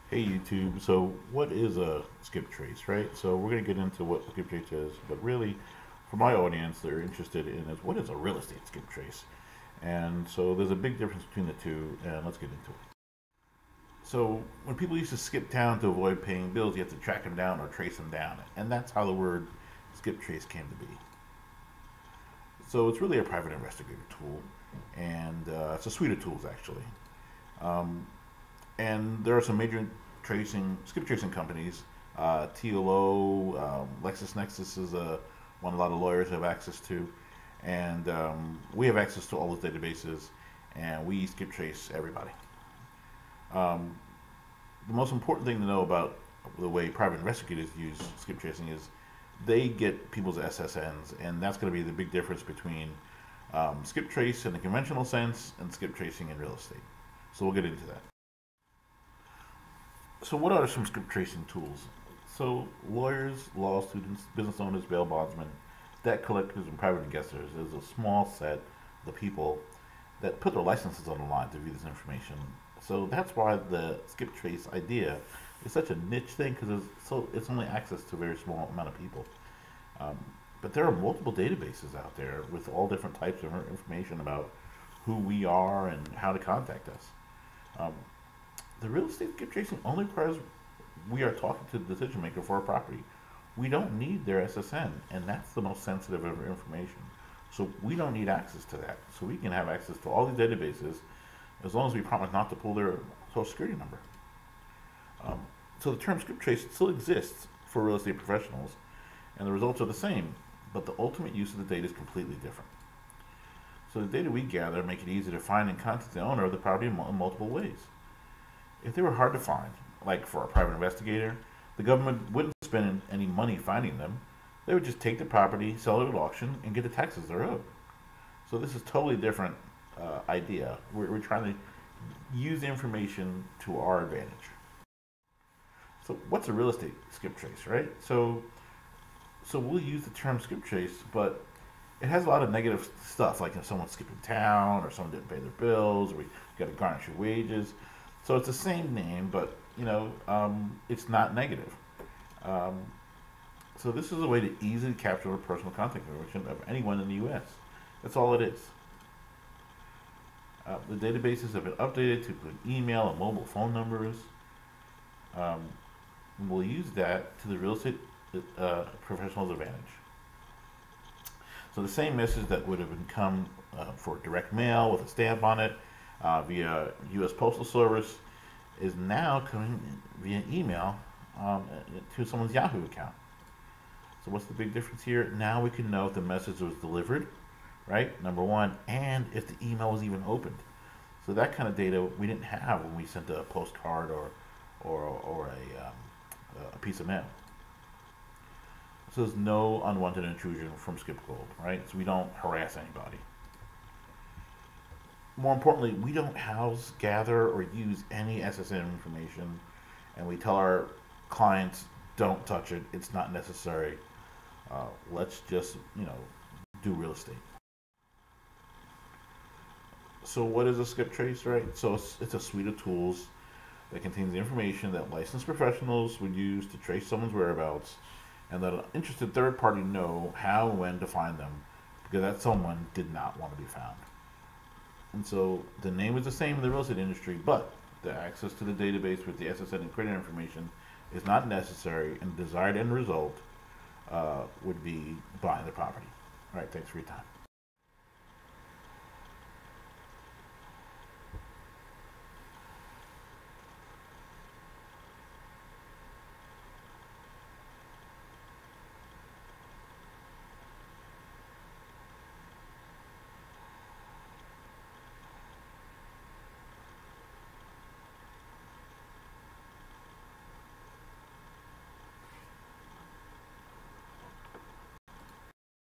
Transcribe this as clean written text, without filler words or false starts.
Hey YouTube, so what is a skip trace, right? So we're going to get into what a skip trace is, but really for my audience they're interested in is what is a real estate skip trace? And so there's a big difference between the two, and let's get into it. So when people used to skip town to avoid paying bills, you have to track them down or trace them down, and that's how the word skip trace came to be. So it's really a private investigator tool, and it's a suite of tools actually. Um, and there are some major skip tracing companies. TLO, LexisNexis is one a lot of lawyers have access to, and we have access to all those databases, and we skip trace everybody. Um, the most important thing to know about the way private investigators use skip tracing is they get people's SSNs, and that's going to be the big difference between skip trace in the conventional sense and skip tracing in real estate. So we'll get into that. So what are some skip tracing tools? So lawyers, law students, business owners, bail bondsmen, debt collectors, and private investors is a small set of the people that put their licenses on the line to view this information. So that's why the skip trace idea is such a niche thing, because it's only access to a very small amount of people. Um, but there are multiple databases out there with all different types of information about who we are and how to contact us. Um, the real estate skip tracing only requires we are talking to the decision maker for a property. We don't need their SSN, and that's the most sensitive of information. So we don't need access to that. So we can have access to all these databases as long as we promise not to pull their social security number. So the term skip trace still exists for real estate professionals, and the results are the same, but the ultimate use of the data is completely different. So the data we gather make it easy to find and contact the owner of the property in multiple ways. If they were hard to find, like for a private investigator, the government wouldn't spend any money finding them. They would just take the property, sell it at auction, and get the taxes they're owed. So this is a totally different idea. We're trying to use the information to our advantage. So what's a real estate skip trace, right? So we'll use the term skip trace, but it has a lot of negative stuff, like if someone's skipping town, or someone didn't pay their bills, or we got to garnish your wages. So it's the same name, but it's not negative. Um, so this is a way to easily capture the personal contact information of anyone in the U.S. That's all it is. The databases have been updated to include email and mobile phone numbers. Um, we'll use that to the real estate professional's advantage. So the same message that would have been come for direct mail with a stamp on it via U.S. Postal Service is now coming via email to someone's Yahoo account. So what's the big difference here? Now we can know if the message was delivered, right? Number one, and if the email was even opened. So that kind of data we didn't have when we sent a postcard or a piece of mail. So there's no unwanted intrusion from Skip Gold, right? So we don't harass anybody. More importantly, we don't house, gather, or use any SSN information, and we tell our clients, don't touch it, it's not necessary. Let's just, do real estate. So what is a skip trace, right? So it's a suite of tools that contains the information that licensed professionals would use to trace someone's whereabouts, and that an interested third party know how and when to find them, because that someone did not want to be found. And so the name is the same in the real estate industry, but the access to the database with the SSN and credit information is not necessary, and the desired end result would be buying the property. All right, thanks for your time.